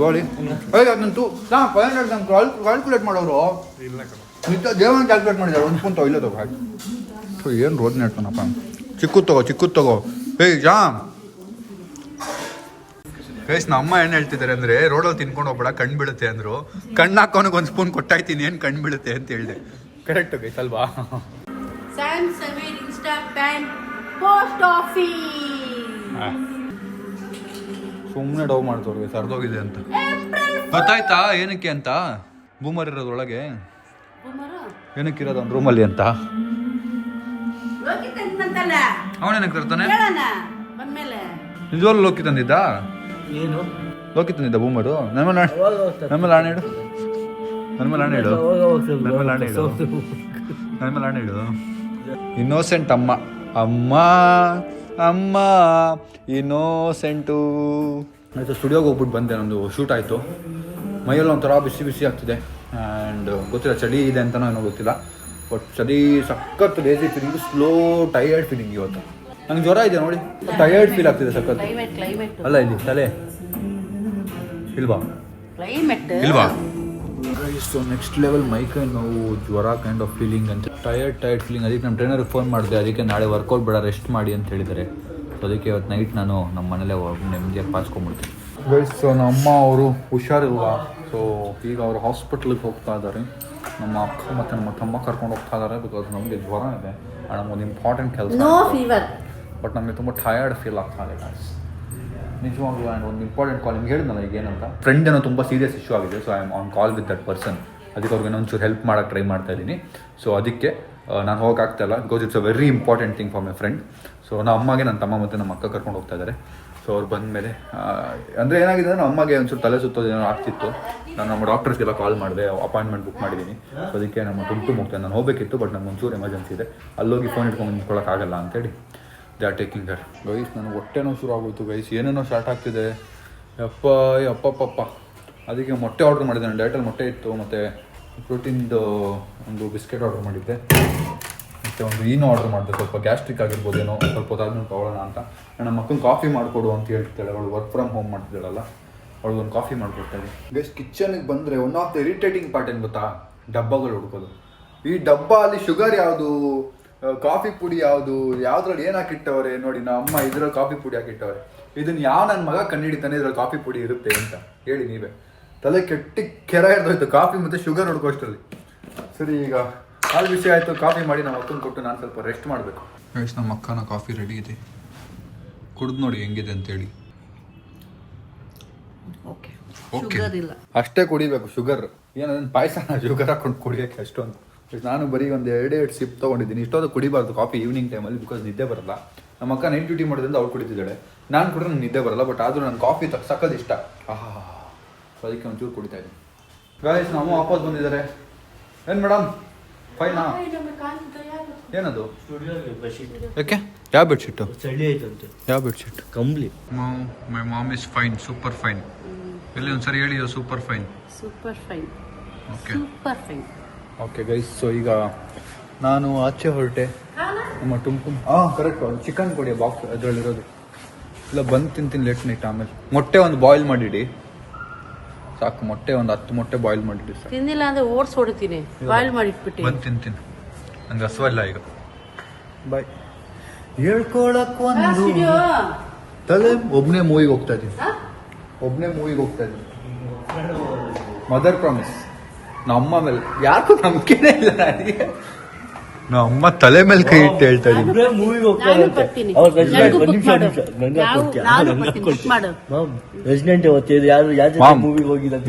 [SPEAKER 1] ಹೋಳಿ ನಂತು ಕ್ಯಾಲ್ಕುಲೇಟ್ ಮಾಡೋರು ನಿಜ ದೇವರನ್ನ ಕ್ಯಾಲ್ಕುಲೇಟ್ ಮಾಡಿದ್ದಾರೆ. ಒಂದು ಸ್ಪೂನ್ ತೊಯ್ಲೋ ತಗೋ ಹಾಕಿ. ಏನು ರೋದ್ ನೆಟ್ಕೊನಪ್ಪ. ಚಿಕ್ಕದು ತಗೋ. ಜಾಮ್ ಗೈಸ್, ನಮ್ಮ ಅಮ್ಮ ಏನು ಹೇಳ್ತಿದ್ದಾರೆ ಅಂದರೆ ರೋಡಲ್ಲಿ ತಿನ್ಕೊಂಡು ಹೋಗ್ಬೇಡ, ಕಣ್ಣು ಬೀಳುತ್ತೆ ಅಂದರು. ಕಣ್ಣು ಹಾಕೋನಿಗೆ ಒಂದು ಸ್ಪೂನ್ ಕೊಟ್ಟಾಯ್ತೀನಿ, ಏನು ಕಣ್ಣು ಬೀಳುತ್ತೆ ಅಂತ ಹೇಳಿದೆ. ಕರೆಕ್ಟ್ ಗೈಸ್ ಅಲ್ವಾ? ಸುಮ್ಮನೆ ಡವ್ ಮಾಡ್ತವ್ರಿಗೆ ಸರ್ದೋಗಿದೆ ಅಂತ ಗೊತ್ತಾಯ್ತಾ? ಏನಕ್ಕೆ ಅಂತ ಬೂಮರ್ ಇರೋದ್ರೊಳಗೆ ಏನಕ್ಕಿರೋದು ಒಂದು ರೂಮಲ್ಲಿ ಅಂತ ಅವನೇನಕ್ಕೆ ತರ್ತಾನೆ? ನಿಜವಾಗ್ಲೂ ಲೋಕಿ ತಂದಿದ್ದ?
[SPEAKER 3] ಏನು
[SPEAKER 1] ಲೋಕಿ ತಂದಿದ್ದ ಬೂಮರು? ನನ್ಮೇಲೆ ಆಣೆ ಇಡು, ನನ್ಮೇಲೆ ಆಣೆ ಇಡು. ಇನ್ನೋಸೆಂಟ್ ಅಮ್ಮ ಇನ್ನೋಸೆಂಟು. ಆಯಿತು, ಸ್ಟುಡಿಯೋಗೆ ಹೋಗ್ಬಿಟ್ಟು ಬಂದೆ. ನಂದು ಶೂಟ್ ಆಯಿತು. ಮೈಯಲ್ಲಿ ಒಂಥರ ಬಿಸಿ ಆಗ್ತಿದೆ. ಆ್ಯಂಡ್ ಗೊತ್ತಿಲ್ಲ, ಚಳಿ ಇದೆ ಅಂತನೋ ಏನೋ ಗೊತ್ತಿಲ್ಲ. ಬಟ್ ಚಳಿ ಸಖತ್ lazy feeling, slow tired feeling ಇವತ್ತು. ನಂಗೆ ಜ್ವರ ಇದೆ ನೋಡಿ, ಟಯರ್ಡ್ ಫೀಲ್ ಆಗ್ತಿದೆ ಸಖತ್. ಅಲ್ಲ ಇಲ್ಲಿ ತಲೆ ಇಲ್ವಾ? ಸೊ ನೆಕ್ಸ್ಟ್ ಲೆವೆಲ್ ಮೈಕೈ ನೋವು, ಜ್ವರ ಕೈಂಡ್ ಆಫ್ ಫೀಲಿಂಗ್ ಅಂತ, ಟಯರ್ಡ್ ಫೀಲಿಂಗ್. ಅದಕ್ಕೆ ನಮ್ಮ ಟ್ರೈನರ್ಗೆ ಫೋನ್ ಮಾಡಿದೆ. ಅದಕ್ಕೆ ನಾಳೆ ವರ್ಕೌಟ್ ಬೇಡ, ರೆಸ್ಟ್ ಮಾಡಿ ಅಂತ ಹೇಳಿದ್ದಾರೆ. ಸೊ ಅದಕ್ಕೆ ಇವತ್ತು ನೈಟ್ ನಾನು ನಮ್ಮ ಮನೇಲೆ ನೆಮ್ಮದಿಯಾಗಿ ಪಾಸ್ಕೊಂಡ್ಬಿಡ್ತೀನಿ. ಸೊ ನಮ್ಮ ಅಮ್ಮ ಅವರು ಹುಷಾರಿಲ್ವ. ಸೊ ಈಗ ಅವರು ಹಾಸ್ಪಿಟ್ಲಿಗೆ ಹೋಗ್ತಾ ಇದ್ದಾರೆ. ನಮ್ಮ ಅಕ್ಕ ಮತ್ತು ನಮ್ಮ ತಮ್ಮ ಕರ್ಕೊಂಡು ಹೋಗ್ತಾ ಇದ್ದಾರೆ. ಬಿಕಾಸ್ ನಮಗೆ ಜ್ವರ ಇದೆ, ನಮಗೊಂದು ಇಂಪಾರ್ಟೆಂಟ್ ಕೆಲಸ. ಬಟ್ ನಮಗೆ ತುಂಬ ಟಯರ್ಡ್ ಫೀಲ್ ಆಗ್ತಾ ಇದೆ ಗಾಯ್ಸ್, ನಿಜವಾಗ್ಲೂ. ಆ್ಯಂಡ್ ಒಂದು ಇಂಪಾರ್ಟೆಂಟ್ ಕಾಲ್ ನಿಮ್ಗೆ ಹೇಳಿದ್ನಲ್ಲ ಈಗ ಏನಂತ, ಫ್ರೆಂಡ್ ಏನೋ ತುಂಬ ಸೀರಿಯಸ್ ಇಶ್ಯೂ ಆಗಿದೆ. So I am on call with that person. ಅದಕ್ಕೆ ಅವ್ರಿಗೆ ಒಂಚೂರು ಹೆಲ್ಪ್ ಮಾಡೋಕ್ಕೆ ಟ್ರೈ ಮಾಡ್ತಾ ಇದ್ದೀನಿ. ಸೊ ಅದಕ್ಕೆ ನಾನು ಹೋಗೋಕ್ಕಾಗ್ತಾಯಿಲ್ಲ, because it's a very important thing for my friend. So ನಮ್ಮ ಅಮ್ಮಗೆ ನನ್ನ ತಮ್ಮ ಮತ್ತು ನಮ್ಮ ಅಕ್ಕ ಕರ್ಕೊಂಡು ಹೋಗ್ತಾ ಇದ್ದಾರೆ. ಸೊ ಅವ್ರು ಬಂದಮೇಲೆ ಅಂದರೆ ಏನಾಗಿದೆ ಅಂದರೆ ಅಮ್ಮಗೆ ಒಂಚೂರು ತಲೆ ಸುತ್ತೋದು ಏನೋ ಆಗ್ತಿತ್ತು. ನಾನು ನಮ್ಮ ಡಾಕ್ಟರ್ಸ್ಗೆಲ್ಲ ಕಾಲ್ ಮಾಡಿದೆ, ಅಪಾಯಿಂಟ್ಮೆಂಟ್ ಬುಕ್ ಮಾಡಿದ್ದೀನಿ. ಸೊ ಅದಕ್ಕೆ ನಮ್ಮ ತುಂಟು ಹೋಗ್ತಾನೆ. ನಾನು ಹೋಗಬೇಕಿತ್ತು, ಬಟ್ ನನಗೆ ಒಂಚೂರು ಎಮರ್ಜೆನ್ಸಿ ಇದೆ. ಅಲ್ಲೋಗಿ ಫೋನ್ ಇಟ್ಕೊಂಡು ನಿಂತ್ಕೊಳ್ಳೋಕ್ಕಾಗಲ್ಲ ಅಂತೇಳಿ they are taking care. Guys ನನಗೆ ಹೊಟ್ಟೆನೋ ಶುರು ಆಗೋಯ್ತು ಗೈಸ್, ಏನೇನೋ ಸ್ಟಾರ್ಟ್ ಆಗ್ತಿದೆ. ಅಪ್ಪಪ್ಪ. ಅದಕ್ಕೆ ಮೊಟ್ಟೆ ಆರ್ಡ್ರ್ ಮಾಡಿದ್ದೆ. ನಾನು ಡಯಟಲ್ಲಿ ಮೊಟ್ಟೆ ಇತ್ತು, ಮತ್ತು ಪ್ರೋಟೀನ್ದು ಒಂದು ಬಿಸ್ಕೆಟ್ ಆರ್ಡ್ರ್ ಮಾಡಿದ್ದೆ, ಮತ್ತು ಒಂದು ಈನೋ ಆರ್ಡ್ರ್ ಮಾಡಿದೆ. ಸ್ವಲ್ಪ ಗ್ಯಾಸ್ಟ್ರಿಕ್ ಆಗಿರ್ಬೋದೇನೋ, ಸ್ವಲ್ಪ ಹೊತ್ತಾದ್ಮೇಲೆ ತೊಗೊಳ್ಳೋಣ ಅಂತ. ನಮ್ಮ ಮಕ್ಕಳು ಕಾಫಿ ಮಾಡಿಕೊಡು ಅಂತ ಹೇಳ್ತಿದ್ದಾಳೆ. ಅವಳು ವರ್ಕ್ ಫ್ರಮ್ ಹೋಮ್ ಮಾಡ್ತಿದ್ದಾಳಲ್ಲ, ಅವಳಿಗೊಂದು ಕಾಫಿ ಮಾಡಿಕೊಡ್ತಾಳೆ. ಗೈಸ್ ಕಿಚನ್ಗೆ ಬಂದರೆ one of the irritating part ಏನು ಗೊತ್ತಾ? ಡಬ್ಬಗಳು ಹುಡ್ಕೋದು. ಈ ಡಬ್ಬ ಅಲ್ಲಿ ಶುಗರ್ ಯಾವುದು, ಕಾಫಿ ಪುಡಿ ಯಾವುದು, ಯಾವುದ್ರಲ್ಲಿ ಏನು ಹಾಕಿಟ್ಟವ್ರೆ ನೋಡಿ. ನಮ್ಮ ಅಮ್ಮ ಇದ್ರಲ್ಲಿ ಕಾಫಿ ಪುಡಿ ಹಾಕಿಟ್ಟವ್ರೆ. ಇದನ್ನು ಯಾವ ನನ್ನ ಮಗ ಕಂಡುಹಿಡಿತಾನೆ ಇದ್ರಲ್ಲಿ ಕಾಫಿ ಪುಡಿ ಇರುತ್ತೆ ಅಂತ ಹೇಳಿ ನೀವೇ. ತಲೆ ಕೆಟ್ಟಿ ಕೆರ ಹಿಡ್ದೋಯ್ತು ಕಾಫಿ ಮತ್ತು ಶುಗರ್ ಹುಡ್ಕೋಷ್ಟರಲ್ಲಿ. ಸರಿ, ಈಗ ಹಾಲು ಬಿಸಿ ಆಯಿತು, ಕಾಫಿ ಮಾಡಿ ನಮ್ಮ ಅಕ್ಕನ ಕೊಟ್ಟು ನಾನು ಸ್ವಲ್ಪ ರೆಸ್ಟ್ ಮಾಡಬೇಕು. ಗೈಸ್ ನಮ್ಮ ಅಕ್ಕನ ಕಾಫಿ ರೆಡಿ ಇದೆ, ಕುಡಿದು ನೋಡಿ ಹೆಂಗಿದೆ ಅಂತೇಳಿ. ಓಕೆ, ಅಷ್ಟೇ ಕುಡಿಬೇಕು. ಶುಗರ್ ಏನದನ್ನು ಪಾಯಸನ ಶುಗರ್ ಹಾಕೊಂಡು ಕುಡಿಯೋಕ್ಕೆ ಅಷ್ಟೊಂದು. ನಾನು ಬರೀ ಒಂದು 2 ಸಿಪ್ ತೊಗೊಂಡಿದ್ದೀನಿ. ಇಷ್ಟೊಂದು ಕುಡಿಬಾರ್ದು ಕಾಫಿ ಈವ್ನಿಂಗ್ ಟೈಮಲ್ಲಿ, ಬಿಕಾಸ್ ನಿದ್ದೆ ಬರಲ್ಲ. ನಮ್ಮ ಅಕ್ಕ ನೈಟ್ ಡ್ಯೂಟಿ ಮಾಡೋದ್ರಿಂದ ಅವ್ಳು ಕುಡಿತಿದ್ದಾಳೆ. ನಾನು ಕುಡಿದ್ರೆ ನನಗೆ ನಿದ್ದೆ ಬರಲ್ಲ. ಬಟ್ ಆದರೂ ನನ್ನ ಕಾಫಿ ಸಕ್ಕತ್ ಇಷ್ಟ. ಸೊ ಅದಕ್ಕೆ ಒಂಚೂರು ಕುಡಿತಾ ಇದ್ದೀನಿ. ಗಾಯ್ಸ್ ನಮ್ಮ ವಾಪಸ್ ಬಂದಿದ್ದಾರೆ. ಏನು ಮೇಡಮ್ ಫೈನಾ? ಏನದು? ಯಾಕೆ? ಯಾವ ಬೆಡ್ಶೀಟು?
[SPEAKER 3] ಚಳಿ ಆಯ್ತಂತೆ.
[SPEAKER 1] ಯಾವ bedsheet?
[SPEAKER 3] Kambli.
[SPEAKER 1] My mom is fine, super fine. ಎಲ್ಲಿ ಒಂದ್ಸರಿ ಹೇಳಿ super fine. Okay okay guys. So ಈಗ ನಾನು ಆಚೆ ಹೊರಟೆ. ನಮ್ಮ ಟುಮ್ಕುಮ್ ಕರೆಕ್ಟ್ ಚಿಕನ್ ಕೊಡಿ ಬಾಕ್ಸ್ ಅದರಲ್ಲಿರೋದು. ಇಲ್ಲ ಬಂದು ತಿಂತೀನಿ ಲೇಟ್ ನೈಟ್. ಆಮೇಲೆ ಮೊಟ್ಟೆ ಒಂದು ಬಾಯ್ಲ್ ಮಾಡಿಡಿ ಸಾಕು. ಮೊಟ್ಟೆ ಒಂದು 10 ಮೊಟ್ಟೆ ಬಾಯ್ಲ್ ಮಾಡಿಡಿ ಸಾಕು.
[SPEAKER 2] ತಿಂದಿಲ್ಲ ಅಂದ್ರೆ ಓಟ್ಸ್ ಹೊಡಿತೀನಿ, ಬಾಯ್ಲ್ ಮಾಡಿಟ್ಬಿಟ್ಟು
[SPEAKER 1] ಬಂದು ತಿಂತೀನಿ. ನಂಗೆ ಹಸುವಲ್ಲ ಈಗ. ಬಾಯ್. ಹೇಳ್ಕೊಳಕ್ ಒಂದು ತಲೆ. ಒಬ್ಬನೇ ಮೂವಿಗೆ ಹೋಗ್ತಾ ಇದ್ದೀನಿ. Mother promise. ನಮ್ಮ ಮೇಲೆ ಯಾಕೂ ನಂಬಿಕೆನೇ ಇಲ್ಲ ನನಗೆ. ನಮ್ಮ ತಲೆ ಮೇಲೆ ಕೈ ಇಟ್ಟು ಹೇಳ್ತಾ ಇದ್ದೀನಿ.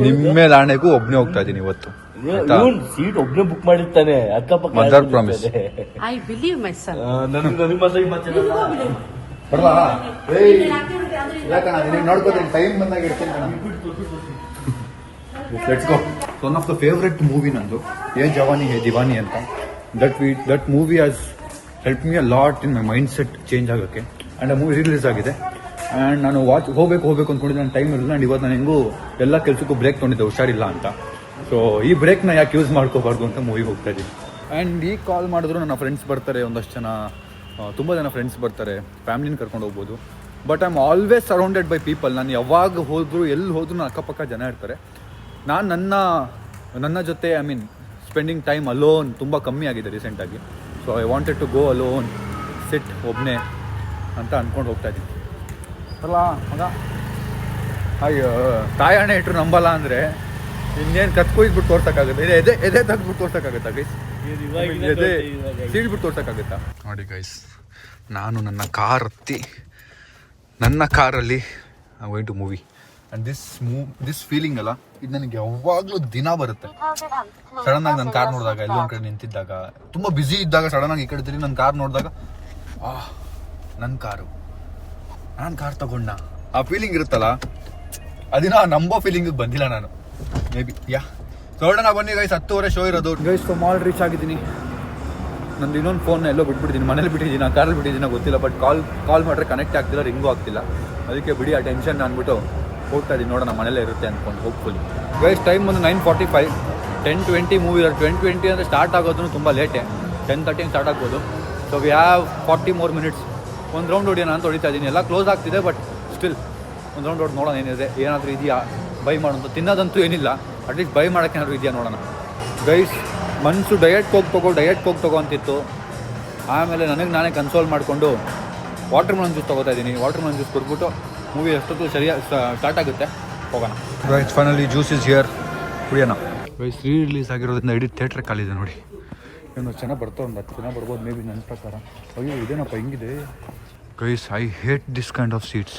[SPEAKER 1] ನಿಮ್ಮ ಮೇಲೆ ಆಣೆಗೂ ಒಬ್ನೇ ಹೋಗ್ತಾ ಇದ್ದೀನಿ ಇವತ್ತು.
[SPEAKER 3] ಸೀಟ್ ಒಬ್ನೇ ಬುಕ್ ಮಾಡಿರ್ತಾನೆ. ಅಕ್ಕಪಕ್ಕ
[SPEAKER 1] mother promise.
[SPEAKER 2] I believe my son.
[SPEAKER 1] ನೋಡ್ಕೋತೀನಿ ಟೈಮ್ ಬಂದಾಗ ಇರ್ತೀನಿ. Let's go. One of the favourite movie ನಂದು, ಯೇ ಜವಾನಿ ಹೇ ದಿವಾನಿ ಅಂತ. That movie has help me a lot in my mind set change ಆಗೋಕ್ಕೆ. ಆ್ಯಂಡ್ ಆ ಮೂವಿ ರಿಲೀಸ್ ಆಗಿದೆ ಆ್ಯಂಡ್ ನಾನು ಹೋಗ್ಬೇಕು ಅಂದ್ಕೊಂಡಿದ್ದೆ. ನನ್ನ ಟೈಮ್ ಇರಲಿಲ್ಲ. ಆ್ಯಂಡ್ ಇವತ್ತು ನಾನು ಹೆಂಗೂ ಎಲ್ಲ ಕೆಲಸಕ್ಕೂ ಬ್ರೇಕ್ ತೊಗೊಂಡಿದ್ದೆ ಹುಷಾರಿಲ್ಲ ಅಂತ. ಸೊ ಈ ಬ್ರೇಕ್ನ ಯಾಕೆ ಯೂಸ್ ಮಾಡ್ಕೋಬಾರ್ದು ಅಂತ ಮೂವಿಗೆ ಹೋಗ್ತಾ ಇದ್ದೀನಿ. ಆ್ಯಂಡ್ ಈಗ ಕಾಲ್ ಮಾಡಿದ್ರು ನನ್ನ ಫ್ರೆಂಡ್ಸ್ ಬರ್ತಾರೆ, ಒಂದಷ್ಟು ಜನ, ತುಂಬ ಜನ ಫ್ರೆಂಡ್ಸ್ ಬರ್ತಾರೆ, ಫ್ಯಾಮಿಲಿನ ಕರ್ಕೊಂಡು ಹೋಗ್ಬೋದು. But I am always surrounded by people. ನಾನು ಯಾವಾಗ ಹೋದ್ರು ಎಲ್ಲಿ ಹೋದ್ರು ನನ್ನ ಅಕ್ಕಪಕ್ಕ ಜನ ಇರ್ತಾರೆ. ನಾನು ನನ್ನ ಜೊತೆ I mean spending time alone ತುಂಬ ಕಮ್ಮಿ ಆಗಿದೆ ರೀಸೆಂಟಾಗಿ. So I wanted to go alone, sit ಒಬ್ಬನೇ ಅಂತ ಅಂದ್ಕೊಂಡು ಹೋಗ್ತಾ ಇದ್ದೀನಿ. ಅಲ್ಲ ಮಗ, ಅಯ್ಯೋ ತಾಯಣೆ ಇಟ್ಟರು ನಂಬಲ್ಲ ಅಂದರೆ ಇನ್ನೇನು ಕತ್ಕೊಯ್ದ್ಬಿಟ್ಟು ತೋರ್ಸೋಕ್ಕಾಗುತ್ತೆ? ಎದೆ ತೆಗ್ದ್ಬಿಟ್ಟು ತೋರ್ಸೋಕ್ಕಾಗುತ್ತಾ ಗೈಸ್? ಎದೆ ಸೀಳ್ಬಿಟ್ಟು ತೋರ್ಸೋಕ್ಕಾಗುತ್ತಾ? ನೋಡಿ ಗೈಸ್, ನಾನು ನನ್ನ ಕಾರಲ್ಲಿ I going to movie. And this feeling ಅಲ್ಲ, ಇದು ನನಗೆ ಯಾವಾಗಲೂ ದಿನ ಬರುತ್ತೆ. ಸಡನ್ನಾಗಿ ನನ್ನ ಕಾರ್ ನೋಡಿದಾಗ, ಎಲ್ಲೊಂದು ಕಡೆ ನಿಂತಿದ್ದಾಗ, ತುಂಬ ಬ್ಯುಸಿ ಇದ್ದಾಗ ಸಡನ್ನಾಗಿ ಈ ಕಡೆ ತಿರುಗಿ ನನ್ನ ಕಾರ್ ನೋಡಿದಾಗ ನನ್ನ ಕಾರ್ ತಗೊಂಡ ಆ ಫೀಲಿಂಗ್ ಇರುತ್ತಲ್ಲ, ಅದಿನ ನಂಬೋ ಫೀಲಿಂಗಿಗೆ ಬಂದಿಲ್ಲ ನಾನು. ಮೇ ಬಿ ನೋಡೋಣ ಬನ್ನಿ ಗೈಸ್. 10:30 ಶೋ ಇರೋದು ಗೈಸ್. ಮಾಲ್ ರೀಚ್ ಆಗಿದ್ದೀನಿ. ನಂದು ಇನ್ನೊಂದು ಫೋನ್ ಎಲ್ಲೋ ಬಿಟ್ಬಿಟ್ಟಿದ್ದೀನಿ, ಮನೇಲಿ ಬಿಟ್ಟಿದ್ದೀನಿ, ಕಾರಲ್ಲಿ ಬಿಟ್ಟಿದ್ದೀನಿ, ಗೊತ್ತಿಲ್ಲ. ಬಟ್ ಕಾಲ್ ಮಾಡಿದ್ರೆ ಕನೆಕ್ಟ್ ಆಗ್ತಿಲ್ಲ, ರಿಂಗೂ ಆಗ್ತಿಲ್ಲ. ಅದಕ್ಕೆ ಬಿಡಿ ಆ ಟೆನ್ಷನ್ ಅಂದ್ಬಿಟ್ಟು ಹೋಗ್ತಾ ಇದ್ದೀನಿ. ನೋಡೋಣ ಮನೇಲೇ ಇರುತ್ತೆ ಅಂದ್ಕೊಂಡು ಹೋಗ್ಫುಲ್ಲಿ. ಗೈಸ್ ಟೈಮ್ ಬಂದು 9:45. 10:20 ಮೂವಿ 10:20 ಅಂದರೆ ಸ್ಟಾರ್ಟ್ ಆಗೋದು ತುಂಬ ಲೇಟೆ. 10:30 ಸ್ಟಾರ್ಟ್ ಆಗ್ಬೋದು. So we have 40 more minutes. ಒಂದು ರೌಂಡ್ ಹೊಡಿಯೋಣ ಅಂತ ಹೊಡಿತಾ ಇದ್ದೀನಿ. ಎಲ್ಲ ಕ್ಲೋಸ್ ಆಗ್ತಿದೆ, ಬಟ್ ಸ್ಟಿಲ್ ಒಂದು ರೌಂಡ್ ಹೊಡೆದು ನೋಡೋಣ ಏನಿದೆ, ಏನಾದರೂ ಇದೆಯಾ ಬೈ ಮಾಡೋಂಥ. ತಿನ್ನೋದಂತೂ ಏನಿಲ್ಲ, ಅಟ್ಲೀಸ್ಟ್ ಬೈ ಮಾಡೋಕ್ಕೆ ಏನಾದರೂ ಇದೆಯಾ ನೋಡೋಣ. ಗೈಸ್ ಮನಸ್ಸು ಡಯಟ್ ಕೋಕ್ ತಗೋ ಅಂತಿತ್ತು. ಆಮೇಲೆ ನಾನೇ ಕನ್ಸೋಲ್ ಮಾಡಿಕೊಂಡು ವಾಟರ್ ಮೆಲನ್ ಜ್ಯೂಸ್ ತೊಗೋತಾ ಇದ್ದೀನಿ. ವಾಟರ್ ಮೆಲನ್ ಜ್ಯೂಸ್ ಕೊಟ್ಬಿಟ್ಟು ಮೂವಿ ಎಷ್ಟೊತ್ತು ಸರಿಯಾಗಿ ಸ್ಟಾರ್ಟ್ ಆಗುತ್ತೆ, ಹೋಗೋಣ. Guys finally juice is here, ಕುಡಿಯೋಣ. ಗೈಸ್ ರಿಲೀಸ್ ಆಗಿರೋದ್ರಿಂದ ಇಡೀ ಥಿಯೇಟ್ರ್ ಕಾಲಿದೆ ನೋಡಿ. ಇನ್ನೊಂದು ಚೆನ್ನಾಗಿ ಬರ್ತಾ, ಒಂದು 10 ಜನ ಬರ್ಬೋದು ಮೇ ಬಿ ನನ್ನ ಪ್ರಕಾರ. ಅಯ್ಯೋ ಇದೇನಪ್ಪ ಹಿಂಗಿದೆ. Guys I hate this kind of seats.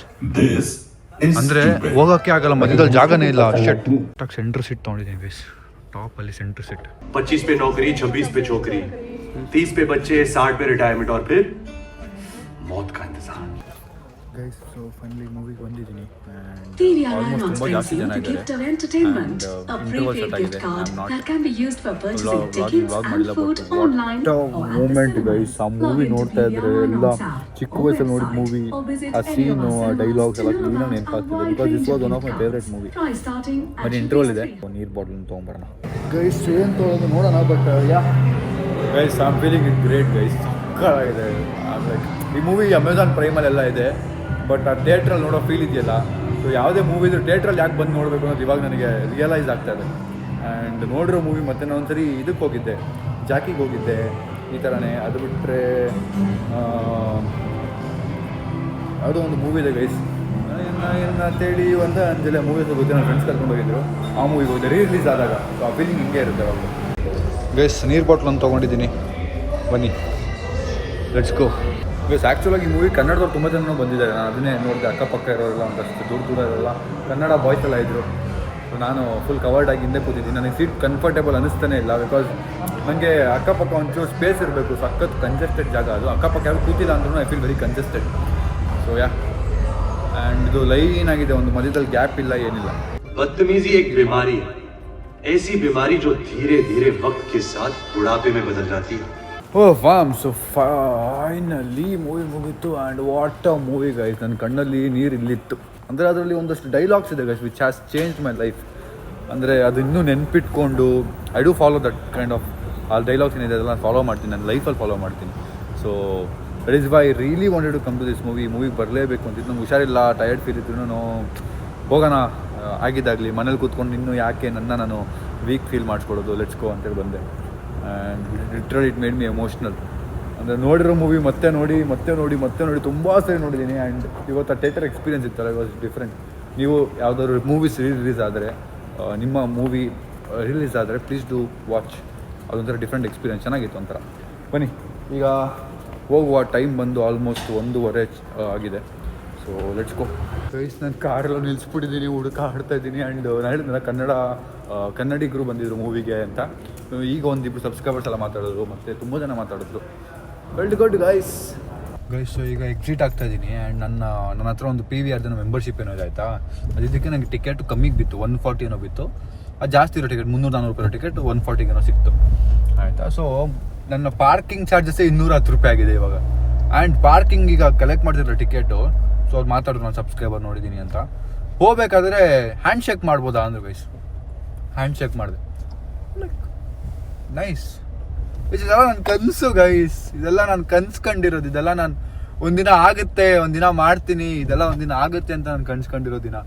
[SPEAKER 1] ಅಂದರೆ ಹೋಗೋಕ್ಕೆ ಆಗಲ್ಲ, ಮಧ್ಯದಲ್ಲಿ ಜಾಗನೇ ಇಲ್ಲ. ಶೆಟ್ ಸೆಂಟ್ರ್ ಸೀಟ್ ತೊಗೊಂಡಿದ್ದೀನಿ ಗೈಸ್, ಟಾಪಲ್ಲಿ ಸೆಂಟ್ರ್ ಸೀಟ್.
[SPEAKER 5] 25 पे नौकरी, 26 पे छोकरी, 30 पे बच्चे, 60 पे रिटायरमेंट और फिर मौत का इंतजार.
[SPEAKER 1] ಗೈಸ್ ಸೊ ಫೈನಲಿ ಮೂವಿಗೆ ಬಂದಿದ್ದೀನಿ.
[SPEAKER 6] TVR
[SPEAKER 1] ಆಲ್ಮೋಸ್ಟ್ ತುಂಬ ಜಾಸ್ತಿ ಜನ
[SPEAKER 6] the
[SPEAKER 1] ಇದ್ದಾರೆ.
[SPEAKER 6] gift of entertainment, a prepaid gift card that can be used for purchasing tickets and food online or at
[SPEAKER 1] moment
[SPEAKER 6] the
[SPEAKER 1] guys. ಆ ಮೂವಿ
[SPEAKER 6] cinema.
[SPEAKER 1] ನೋಡ್ತಾ ಇದ್ರೆ ಎಲ್ಲ ಚಿಕ್ಕ ವಯಸ್ಸಲ್ಲಿ ನೋಡಿದ ಮೂವಿ, ಆ ಸೀನು, ಆ ಡೈಲಾಗ್ಸ್ ಎಲ್ಲ ಕ್ಲೀನಾಗಿ ನೆನಪಾಗ್ತಿದೆ. Because this was one of my favourite movie.
[SPEAKER 6] Price starting at
[SPEAKER 1] ಬರೀ ಇಂಟ್ರೋಲ್ ಇದೆ. ನೀರು ಬಾಟ್ಲ್ ತೊಗೊಂಬರೋಣ ಗೈಸ್. ಏನು ತೊಗೊಳೋದು ನೋಡೋಣ. But guys I am feeling it great guys. ಸಕ್ಕತ್ತಾಗಿದೆ. ಈ ಮೂವಿ ಅಮೆಝಾನ್ ಪ್ರೈಮಲ್ಲೆಲ್ಲ ಇದೆ, ಬಟ್ ಆ ಥಿಯೇಟ್ರಲ್ಲಿ ನೋಡೋ ಫೀಲ್ ಇದೆಯಲ್ಲ. ಸೊ ಯಾವುದೇ ಮೂವಿ ಇದ್ರೂ ಥಿಯೇಟ್ರಲ್ಲಿ ಯಾಕೆ ಬಂದು ನೋಡಬೇಕು ಅನ್ನೋದು ಇವಾಗ ನನಗೆ ರಿಯಲೈಸ್ ಆಗ್ತಾ ಇದೆ. ಆ್ಯಂಡ್ ನೋಡಿರೋ ಮೂವಿ ಮತ್ತೆ ನಾನು ಒಂದ್ಸರಿ ಇದಕ್ಕೆ ಹೋಗಿದ್ದೆ, ಜಾಕಿಗೆ ಹೋಗಿದ್ದೆ ಈ ಥರನೇ. ಅದು ಬಿಟ್ಟರೆ ಯಾವುದೋ ಒಂದು ಮೂವಿ ಇದೆ ಗೈಸ್, ಅಂತೇಳಿ ಒಂದು ಅಂಜಲೆ ಮೂವಿ ಗೊತ್ತಿಲ್ಲ, ನನ್ನ ಫ್ರೆಂಡ್ಸ್ ಕರ್ಕೊಂಡು ಹೋಗಿದ್ರು. ಆ ಮೂವಿಗೆ ಹೋಗಿದೆ ರಿಲೀಸ್ ಆದಾಗ. ಸೊ ಆ ಫೀಲಿಂಗ್ ಹಿಂಗೆ ಇರುತ್ತೆ ಅವಾಗ. ಗೈಸ್ ನೀರು ಬಾಟ್ಲ್ ಅಂತ ತೊಗೊಂಡಿದ್ದೀನಿ, ಬನ್ನಿ ಲೆಟ್ಸ್ ಗೋ. ಗೈಸ್ ಆ್ಯಕ್ಚುಲಾಗಿ ಈ ಮೂವಿ ಕನ್ನಡದವ್ರು ತುಂಬ ಜನ ಬಂದಿದ್ದಾರೆ. ನಾನು ಅದನ್ನೇ ನೋಡಿದೆ. ಅಕ್ಕಪಕ್ಕ ಇರೋರೆಲ್ಲ ಒಂದಷ್ಟು ದೂರ ಇರೋಲ್ಲ ಕನ್ನಡ ಬಾಯ್ಸ್ ಎಲ್ಲ ಇದ್ದರು. ಸೊ ನಾನು ಫುಲ್ ಕವರ್ಡ್ ಆಗಿ ಹಿಂದೆ ಕೂತಿದ್ದೀನಿ. ನನಗೆ ಸೀಟ್ ಕಂಫರ್ಟೇಬಲ್ ಅನ್ನಿಸ್ತಾನೆ ಇಲ್ಲ. ಬಿಕಾಸ್ ನನಗೆ ಅಕ್ಕಪಕ್ಕ ಒಂಚೂರು ಸ್ಪೇಸ್ ಇರಬೇಕು. ಸಖತ್ ಕಂಜೆಸ್ಟೆಡ್ ಜಾಗ ಅದು. ಅಕ್ಕಪಕ್ಕ ಯಾರು ಕೂತಿಲ್ಲ ಅಂದ್ರೂ I feel very congested. So and ಇದು ಲೈನ್ ಆಗಿದೆ, ಒಂದು ಮಧ್ಯದಲ್ಲಿ ಗ್ಯಾಪ್ ಇಲ್ಲ, ಏನಿಲ್ಲ.
[SPEAKER 5] बदतमीजी एक बीमारी है, ऐसी बीमारी जो धीरे धीरे वक्त के साथ बुढ़ापे में बदल जाती है.
[SPEAKER 1] ಸೊ ಫೈನಲಿ ಮೂವಿ ಮುಗೀತು. And what a movie guys. ನನ್ನ ಕಣ್ಣಲ್ಲಿ ನೀರು ಇಲ್ಲಿತ್ತು. ಅಂದರೆ ಅದರಲ್ಲಿ ಒಂದಷ್ಟು ಡೈಲಾಗ್ಸ್ ಇದೆ guys which has change my life. ಅಂದರೆ ಅದು ಇನ್ನೂ ನೆನ್ಪಿಟ್ಕೊಂಡು I do follow that kind of ಆ ಡೈಲಾಗ್ಸ್ ಏನಿದೆ ಅದೆಲ್ಲ ಫಾಲೋ ಮಾಡ್ತೀನಿ, ನನ್ನ ಲೈಫಲ್ಲಿ ಫಾಲೋ ಮಾಡ್ತೀನಿ. So that is why really wanted to come to this ಮೂವಿಗೆ ಬರಲೇಬೇಕು ಅಂತಿದ್ದು. ನಂಗೆ ಹುಷಾರಿಲ್ಲ, ಟಯರ್ಡ್ ಫೀಲ್ ಇದ್ರು ಹೋಗೋಣ ಆಗಿದ್ದಾಗಲಿ, ಮನೇಲಿ ಕೂತ್ಕೊಂಡು ಇನ್ನೂ ಯಾಕೆ ನಾನು ವೀಕ್ ಫೀಲ್ ಮಾಡಿಸ್ಕೊಡೋದು, ಲೆಟ್ಸ್ ಗೋ ಅಂತೇಳಿ ಬಂದೆ. And literally it made me emotional. ಅಂದರೆ ನೋಡಿರೋ ಮೂವಿ ಮತ್ತೆ ನೋಡಿ ತುಂಬ ಸರಿ ನೋಡಿದ್ದೀನಿ. ಆ್ಯಂಡ್ ಇವತ್ತು ಆ ಥಿಯೇಟರ್ ಎಕ್ಸ್ಪೀರಿಯನ್ಸ್ ಇತ್ತಲ್ಲ, ಇಟ್ ವಾಸ್ ಡಿಫ್ರೆಂಟ್. ನೀವು ಯಾವುದಾದ್ರು ಮೂವೀಸ್ ರಿಲೀಸ್ ಆದರೆ, ನಿಮ್ಮ ಮೂವಿ ರಿಲೀಸ್ ಆದರೆ ಪ್ಲೀಸ್ ಡೂ ವಾಚ್. ಅದೊಂಥರ ಡಿಫ್ರೆಂಟ್ ಎಕ್ಸ್ಪೀರಿಯನ್ಸ್, ಚೆನ್ನಾಗಿತ್ತು ಒಂಥರ. ಬನ್ನಿ ಈಗ ಹೋಗುವ. ಟೈಮ್ ಬಂದು ಆಲ್ಮೋಸ್ಟ್ 1:15 ಆಗಿದೆ. So let's go guys. ನಾನು ಕಾರೆಲ್ಲ ನಿಲ್ಲಿಸ್ಬಿಟ್ಟಿದ್ದೀನಿ, ಆಡ್ತಾ ಇದ್ದೀನಿ. ಆ್ಯಂಡ್ ನಾನು ಹೇಳಿದ್ನಲ್ಲ ಕನ್ನಡಿಗರು ಬಂದಿದ್ರು ಮೂವಿಗೆ ಅಂತ. ಈಗ ಒಂದಿಬ್ಬರು ಸಬ್ಸ್ಕ್ರೈಬರ್ಸ್ ಎಲ್ಲ ಮಾತಾಡಿದ್ರು, ಮತ್ತು ತುಂಬ ಜನ ಮಾತಾಡಿದ್ರು. Good guys. ಸೊ ಈಗ ಎಕ್ಸಿಟ್ ಆಗ್ತಾ ಇದ್ದೀನಿ. ಆ್ಯಂಡ್ ನನ್ನ ಹತ್ರ ಒಂದು PVR ಮೆಂಬರ್ಶಿಪ್ ಏನೋ ಇದೆ ಆಯಿತಾ. ಅದಕ್ಕೆ ನನಗೆ ಟಿಕೆಟ್ ಕಮ್ಮಿಗೆ ಬಿತ್ತು, 140 ಏನೋ ಬಿತ್ತು. ಅದು ಜಾಸ್ತಿ ಇರೋ ಟಿಕೆಟ್, 300-400 ರೂಪಾಯಿ ಟಿಕೆಟ್ 140 ಏನೋ ಸಿಕ್ತು ಆಯಿತಾ. ಸೊ ನನ್ನ ಪಾರ್ಕಿಂಗ್ ಚಾರ್ಜಸ್ 210 ರೂಪಾಯಿ ಆಗಿದೆ ಇವಾಗ. ಆ್ಯಂಡ್ ಪಾರ್ಕಿಂಗ್ ಈಗ ಕಲೆಕ್ಟ್ ಮಾಡ್ತಿರೋ ಟಿಕೆಟು. ಸೊ ಅವ್ರು ಮಾತಾಡಿದ್ರು ನಾನು ಸಬ್ಸ್ಕ್ರೈಬರ್ ನೋಡಿದ್ದೀನಿ ಅಂತ. ಹೋಗ್ಬೇಕಾದ್ರೆ ಹ್ಯಾಂಡ್ ಶೇಕ್ ಮಾಡ್ಬೋದಾ ಅಂದ್ರೆ ಗೈಸ್ ಹ್ಯಾಂಡ್ ಶೇಕ್ ಮಾಡಿದೆ. ನೈಸ್. ಇದೆಲ್ಲ ನನ್ನ ಕನಸು ಗೈಸ್, ಇದೆಲ್ಲ ನಾನು ಕನ್ಸ್ಕೊಂಡಿರೋದು. ಇದೆಲ್ಲ ನಾನು ಒಂದಿನ ಆಗುತ್ತೆ, ಒಂದಿನ ಮಾಡ್ತೀನಿ, ಇದೆಲ್ಲ ಒಂದಿನ ಆಗುತ್ತೆ ಅಂತ ನಾನು ಕನ್ಸ್ಕೊಂಡಿರೋ ದಿನ.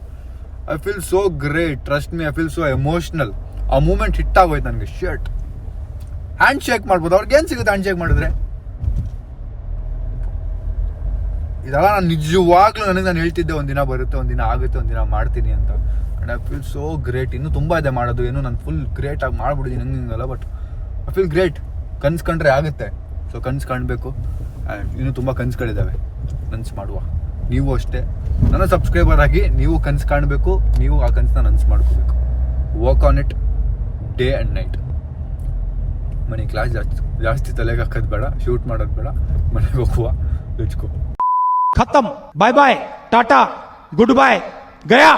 [SPEAKER 1] I feel so great, trust me, I feel so emotional. ಆ ಮೂಮೆಂಟ್ ಹಿಟ್ ಆಗೋಯ್ತು ನನಗೆ. ಶರ್ಟ್ ಹ್ಯಾಂಡ್ ಶೇಕ್ ಮಾಡ್ಬೋದು. ಅವ್ರಿಗೆ ಏನು ಸಿಗುತ್ತೆ ಹ್ಯಾಂಡ್ ಶೇಕ್ ಮಾಡಿದ್ರೆ? ಇದೆಲ್ಲ ನಾನು ನಿಜವಾಗ್ಲೂ ನಾನು ಹೇಳ್ತಿದ್ದೆ ಒಂದಿನ ಬರುತ್ತೆ, ಒಂದಿನ ಆಗುತ್ತೆ, ಒಂದಿನ ಮಾಡ್ತೀನಿ ಅಂತ. And I feel so great. ಇನ್ನೂ ತುಂಬ ಇದೆ ಮಾಡೋದು, ಏನು ನಾನು ಫುಲ್ ಗ್ರೇಟಾಗಿ ಮಾಡ್ಬಿಟ್ಟಿದ್ದೀನಿ ಹಂಗಿಂಗಲ್ಲ. But I feel great. ಕನ್ಸ್ಕೊಂಡ್ರೆ ಆಗುತ್ತೆ. ಸೊ ಕನ್ಸು ಕಾಣಬೇಕು. ಆ್ಯಂಡ್ ಇನ್ನೂ ತುಂಬ ಕನ್ಸುಗಳಿದ್ದಾವೆ, ಕನ್ಸು ಮಾಡುವ. ನೀವು ಅಷ್ಟೇ ನನ್ನ ಸಬ್ಸ್ಕ್ರೈಬರ್ ಆಗಿ ನೀವು ಕನ್ಸು ಕಾಣಬೇಕು. ನೀವು ಆ ಕನಸನ್ನ ನನಸು ಮಾಡ್ಕೋಬೇಕು. Work on it day and night. ಮನೆ ಕ್ಲಾಸ್ ಜಾಸ್ತಿ ತಲೆಗೆ ಹಾಕೋದು ಬೇಡ, ಶೂಟ್ ಮಾಡೋದು ಬೇಡ, ಮನೆಗೆ ಹೋಗುವ ಲುಚ್ಕೋ.
[SPEAKER 7] खत्म, bye bye, tata, good bye, गया.